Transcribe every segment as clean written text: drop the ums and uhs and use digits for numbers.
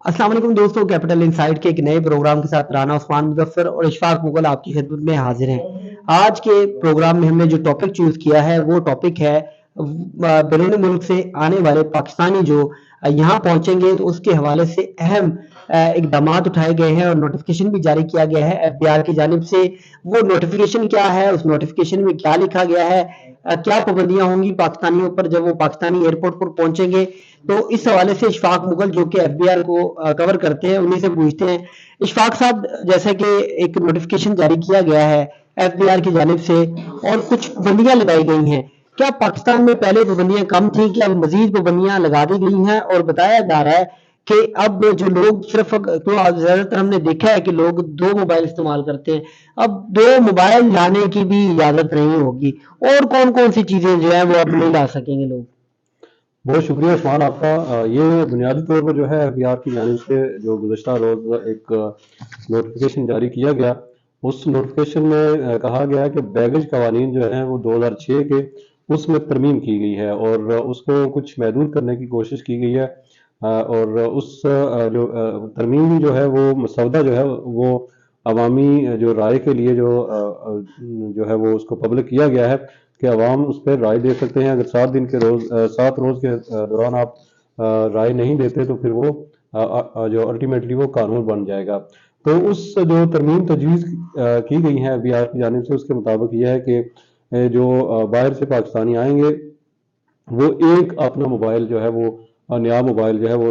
अस्सलाम वालेकुम दोस्तों, कैपिटल इनसाइड के एक नए प्रोग्राम के साथ राना उस्मान मुजफ्फर और इशफाक मुगल आपकी खिदमत में हाजिर हैं। आज के प्रोग्राम में हमने जो टॉपिक चूज किया है वो टॉपिक है बैरून मुल्क से आने वाले पाकिस्तानी जो यहाँ पहुंचेंगे तो उसके हवाले से अहम इकदाम उठाए गए हैं और नोटिफिकेशन भी जारी किया गया है एफबीआर की जानिब से। वो नोटिफिकेशन क्या है, उस नोटिफिकेशन में क्या लिखा गया है, क्या पाबंदियां होंगी पाकिस्तानियों पर जब वो पाकिस्तानी एयरपोर्ट पर पहुंचेंगे, तो इस हवाले से इशफाक मुगल जो कि एफबीआर को कवर करते हैं उन्हीं से पूछते हैं। इशफाक साहब, जैसा कि एक नोटिफिकेशन जारी किया गया है एफबीआर की जानिब से और कुछ पाबंदियां लगाई गई हैं, क्या पाकिस्तान में पहले पाबंदियां कम थी, क्या मजीद पाबंदियां लगा दी गई हैं? और बताया जा रहा है कि अब जो लोग सिर्फ तो ज्यादातर हमने देखा है कि लोग दो मोबाइल इस्तेमाल करते हैं, अब दो मोबाइल लाने की भी इजाजत नहीं होगी। और कौन कौन सी चीजें जो है वो अब नहीं ला सकेंगे लोग? बहुत शुक्रिया उस्मान आपका। ये बुनियादी तौर पर जो है एफबीआर की जानिब से जो गुज़श्ता रोज़ एक नोटिफिकेशन जारी किया गया, उस नोटिफिकेशन में कहा गया है कि बैगेज कवानीन जो हैं वो 2006 के उसमें तरमीम की गई है और उसको कुछ महदूद करने की कोशिश की गई है। और उस जो तरमीम जो है वो मसौदा जो है वो अवामी जो राय के लिए जो है वो उसको पब्लिक किया गया है कि अवाम उस पर राय दे सकते हैं। अगर 7 दिन के रोज 7 रोज के दौरान आप राय नहीं देते तो फिर वो जो अल्टीमेटली वो कानून बन जाएगा। तो उस जो तरमीम तजवीज़ की गई है बिहार की जानिब से, उसके मुताबिक यह है कि जो बाहर से पाकिस्तानी आएंगे वो एक अपना मोबाइल जो है वो नया मोबाइल जो है वो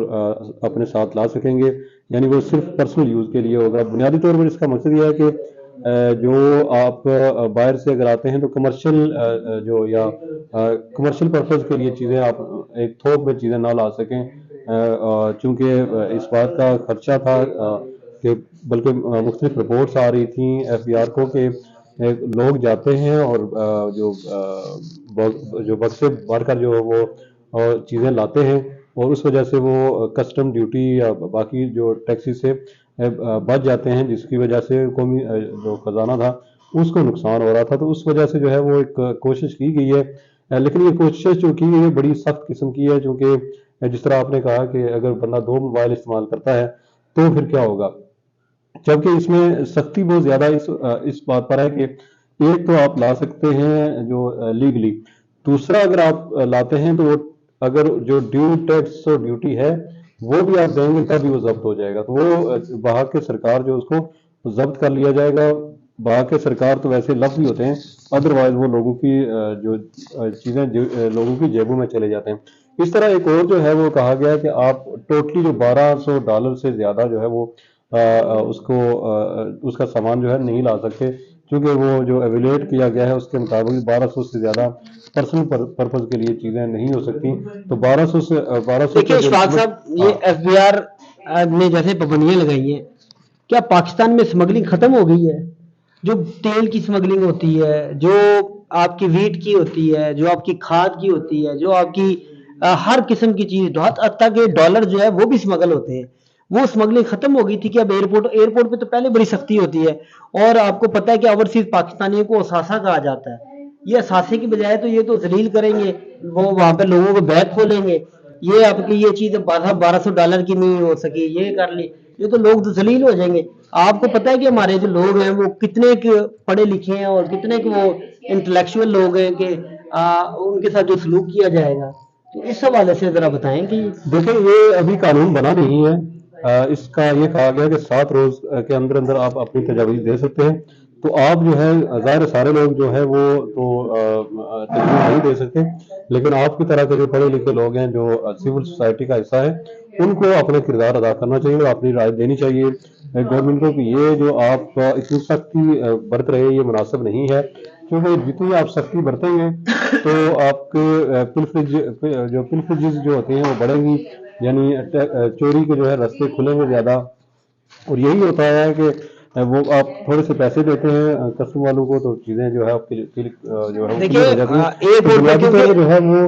अपने साथ ला सकेंगे, यानी वो सिर्फ पर्सनल यूज़ के लिए होगा। बुनियादी तौर पर इसका मकसद यह है कि जो आप बाहर से अगर आते हैं तो कमर्शियल जो या कमर्शियल पर्पज़ के लिए चीज़ें आप एक थोक में चीज़ें ना ला सकें, चूँकि इस बात का खर्चा था कि बल्कि मुख्तलिफ रिपोर्ट्स आ रही थी एफबीआर को कि लोग जाते हैं और जो बक्से भरकर जो वो चीज़ें लाते हैं और उस वजह से वो कस्टम ड्यूटी या बाकी जो टैक्सी से बच जाते हैं, जिसकी वजह से कौमी जो खजाना था उसको नुकसान हो रहा था। तो उस वजह से जो है वो एक कोशिश की गई है, लेकिन ये कोशिश जो की गई है बड़ी सख्त किस्म की है, क्योंकि जिस तरह आपने कहा कि अगर बंदा 2 मोबाइल इस्तेमाल करता है तो फिर क्या होगा, जबकि इसमें सख्ती बहुत ज़्यादा इस बात पर है कि एक तो आप ला सकते हैं जो लीगली, दूसरा अगर आप लाते हैं तो वो अगर जो ड्यू टैक्स और ड्यूटी है वो भी आप देंगे तभी वो जब्त हो जाएगा। तो वो बहा के सरकार जो उसको जब्त कर लिया जाएगा। बहा के सरकार तो वैसे लफ्ज़ ही होते हैं, अदरवाइज वो लोगों की जो चीज़ें लोगों की जेबों में चले जाते हैं। इस तरह एक और जो है वो कहा गया है कि आप टोटली जो $1200 से ज़्यादा जो है वो उसका सामान जो है नहीं ला सकते, क्योंकि वो जो एवेल्यूएट किया गया है उसके मुताबिक 1200 से ज़्यादा पर्सनल पर्पज के लिए चीज़ें नहीं हो सकती। तो 1200 देखिए इशफाक साहब, ये एफबीआर ने जैसे पाबंदियां लगाई हैं, क्या पाकिस्तान में स्मगलिंग खत्म हो गई है? जो तेल की स्मगलिंग होती है, जो आपकी वीट की होती है, जो आपकी खाद की होती है, जो आपकी हर किस्म की चीज, हत्ता के डॉलर जो है वो भी स्मगल होते हैं, वो स्मगलिंग खत्म हो गई थी कि अब एयरपोर्ट पे तो पहले बड़ी सख्ती होती है। और आपको पता है कि ओवरसीज पाकिस्तानियों को असासा कहा जाता है, ये असासे की बजाय तो ये तो जलील करेंगे, वो वहां पे लोगों को बैग खोलेंगे, ये आपकी ये चीज $1200 की नहीं हो सकी, ये कर ली, ये तो लोग तो जलील हो जाएंगे। आपको पता है कि हमारे जो लोग हैं वो कितने पढ़े लिखे हैं और कितने वो इंटेलेक्चुअल लोग हैं कि उनके साथ जो सलूक किया जाएगा, तो इस हवाले से जरा बताएं कि देखिए ये अभी कानून बना नहीं है। इसका ये कहा गया कि 7 रोज के अंदर अंदर आप अपनी तजावीज़ दे सकते हैं। तो आप जो है ज़ाहिर सारे लोग जो है वो तो तजवीज़ नहीं दे सकते, लेकिन आपकी तरह के जो पढ़े लिखे लोग हैं जो सिविल सोसाइटी का हिस्सा है उनको अपना किरदार अदा करना चाहिए और अपनी राय देनी चाहिए गवर्नमेंट को कि ये जो आप इतनी सख्ती बरत रहे ये मुनासिब नहीं है, क्योंकि जितनी आप सख्ती बरतेंगे तो आपके पिलफिज जो होते हैं वो बढ़ेंगी, यानी चोरी के जो है रास्ते खुलेंगे ज़्यादा। और यही होता है कि वो आप थोड़े से पैसे देते हैं कस्टम वालों को तो चीज़ें जो है आपके जो है देखिए हो जाती हैं। तो एयरपोर्ट पे बुनियादी तौर पर क्योंकि जो है वो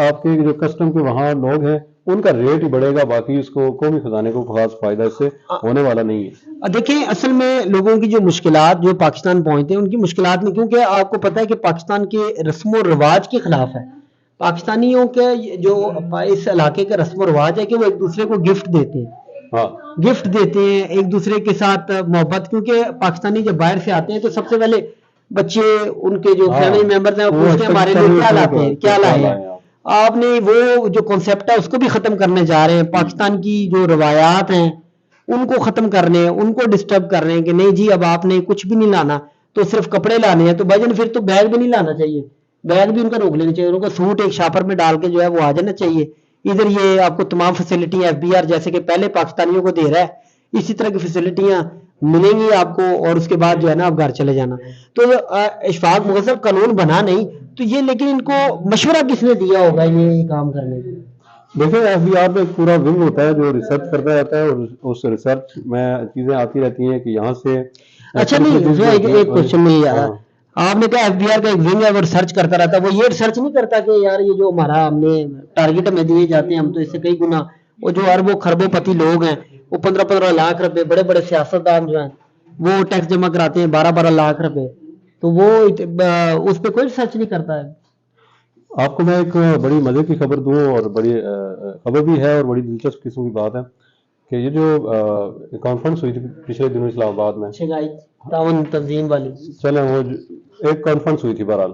आपके जो कस्टम के वहाँ लोग हैं उनका रेट ही बढ़ेगा, बाकी इसको कौमी खजाने को खास फायदा इससे होने वाला नहीं है। देखिए असल में लोगों की जो मुश्किलात जो पाकिस्तान पहुंचते हैं उनकी मुश्किलात में, क्योंकि आपको पता है कि पाकिस्तान के रस्म और रिवाज के खिलाफ है। पाकिस्तानियों के जो इस इलाके का रस्म और रिवाज है कि वो एक दूसरे को गिफ्ट देते हैं, ہاں گفٹ دیتے ہیں ایک دوسرے کے ساتھ محبت, کیونکہ پاکستانی جب باہر سے آتے ہیں تو سب سے پہلے بچے ان کے جو ہاں فیملی ممبرز ہیں وہ پوچھتے ہیں ہمارے لیے کیا لاتے ہیں, کیا لائے ہیں. آپ نے وہ جو کنسپٹ ہے اس کو بھی ختم کرنے جا رہے ہیں. پاکستان کی جو روایات ہیں ان کو ختم کرنے ہیں, ان کو ڈسٹرب کر رہے ہیں کہ نہیں جی اب آپ نے کچھ بھی نہیں لانا, تو صرف کپڑے لانے ہیں. تو بھائی جان پھر تو بیگ بھی نہیں لانا چاہیے, بیگ بھی ان کا روک لینا چاہیے, ان کو سوٹ ایک شاپر میں ڈال کے جو ہے وہ آ جانا چاہیے. ادھر یہ آپ کو تمام فیسلٹی ایف بی آر جیسے کہ پہلے پاکستانیوں کو دے رہا ہے اسی طرح کی فیسلٹیاں ملیں گی آپ کو, اور اس کے بعد جو ہے نا آپ گھر چلے جانا. تو اشفاق مغل صاحب قانون بنا نہیں تو یہ, لیکن ان کو مشورہ کس نے دیا ہوگا یہ کام کرنے کا؟ دیکھیں ایف بی آر میں ایک پورا ونگ ہوتا ہے جو ریسرچ کرتا رہتا ہے, اور اس ریسرچ میں چیزیں آتی رہتی ہیں کہ یہاں سے اچھا نہیں, ایک کوشچن نہیں یار, آپ نے کہا ایف بی آر کا ایک ونگ ہے وہ ریسرچ کرتا رہتا ہے, وہ یہ ریسرچ نہیں کرتا کہ یار یہ جو ہمارا ہم نے ٹارگیٹ ہمیں دیے جاتے ہیں ہم تو اس سے کئی گنا, وہ جو اربوں خربوں پتی لوگ ہیں وہ 15-15 لاکھ روپے, بڑے بڑے سیاستدان جو ہیں وہ ٹیکس جمع کراتے ہیں 12-12 لاکھ روپے, تو وہ اس پہ کوئی ریسرچ نہیں کرتا ہے. آپ کو میں ایک بڑی مزے کی خبر دوں, اور بڑی خبر بھی ہے اور بڑی دلچسپ قسم کی بات ہے کہ یہ جو کانفرنس ہوئی تھی پچھلے دنوں اسلام آباد میں, تعاون تنظیم والی, چلیں وہ ایک کانفرنس ہوئی تھی بہرحال,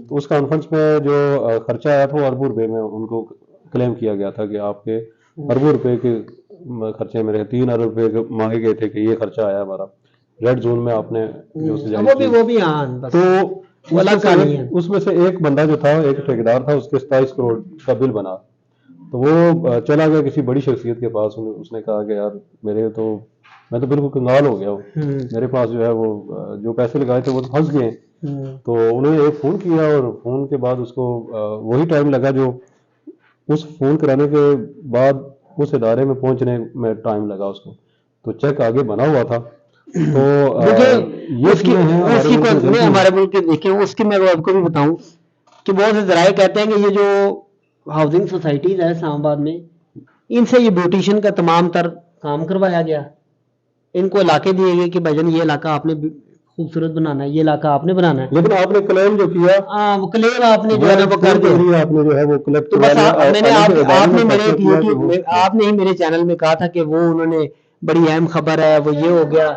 تو اس کانفرنس میں جو خرچہ آیا تھا وہ اربوں روپے میں ان کو کلیم کیا گیا تھا کہ آپ کے اربوں روپے کے خرچے میں 3 ارب روپے مانگے گئے تھے کہ یہ خرچہ آیا ہمارا ریڈ زون میں آپ نے جو وہ بھی ہاں, تو اس میں سے ایک بندہ جو تھا, ایک ٹھیکیدار تھا, اس کے 27 کروڑ کا بل بنا, تو وہ چلا گیا کسی بڑی شخصیت کے پاس, اس نے کہا کہ یار میں تو بالکل کنگال ہو گیا ہوں, میرے پاس جو ہے وہ جو پیسے لگائے تھے وہ تو پھنس گئے. تو انہوں نے ایک فون کیا, اور فون کے بعد اس کو وہی ٹائم لگا جو اس فون کرانے کے بعد اس ادارے میں پہنچنے میں ٹائم لگا اس کو, تو چیک آگے بنا ہوا تھا. تو ہمارے ملک کے دیکھیں اس کی میں آپ کو بھی بتاؤں کہ بہت سے ذرائع کہتے ہیں کہ یہ جو ہاؤسنگ سوسائٹیز ہے اسلام آباد میں, ان سے یہ بیوٹیشین کا تمام تر کام کروایا گیا, ان کو علاقے دیے گئے کہ بھائی جان یہ علاقہ آپ نے خوبصورت بنانا ہے, یہ علاقہ آپ نے بنانا ہے, لیکن آپ نے کلیم جو کیا وہ کلیم آپ نے جو ہے نا وہ کر دیا, آپ نے جو ہے وہ کلیکٹ تو بس آپ نے ہی میرے چینل میں کہا تھا کہ وہ انہوں نے بڑی اہم خبر ہے وہ یہ ہو گیا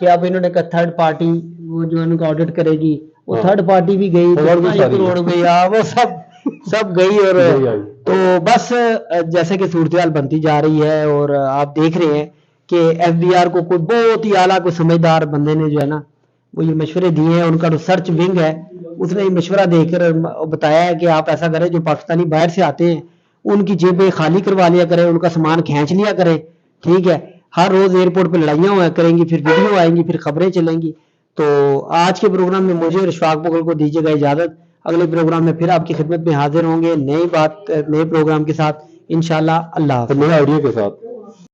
کہ اب انہوں نے کہا تھرڈ پارٹی وہ جو ان کو آڈٹ کرے گی, وہ تھرڈ پارٹی بھی گئی, کروڑ گئی, وہ سب گئی. اور تو بس جیسے کہ صورتحال بنتی جا رہی ہے, اور آپ دیکھ رہے ہیں کہ ایف بی آر کو کوئی بہت ہی اعلیٰ کوئی سمجھدار بندے نے جو ہے نا وہ یہ مشورے دیے ہیں, ان کا ریسرچ ونگ ہے اس نے یہ مشورہ دے کر بتایا ہے کہ آپ ایسا کریں جو پاکستانی باہر سے آتے ہیں ان کی جیبیں خالی کروا لیا کریں, ان کا سامان کھینچ لیا کریں, ٹھیک ہے, ہر روز ایئرپورٹ پہ لڑائیاں ہوا کریں گی, پھر ویڈیو آئیں گی, پھر خبریں چلیں گی. تو آج کے پروگرام میں مجھے اور اشفاق مغل کو دیجیے گا اجازت, اگلے پروگرام میں پھر آپ کی خدمت میں حاضر ہوں گے نئے پروگرام کے ساتھ انشاءاللہ. اللہ حافظ, نئے آئیڈیا کے ساتھ.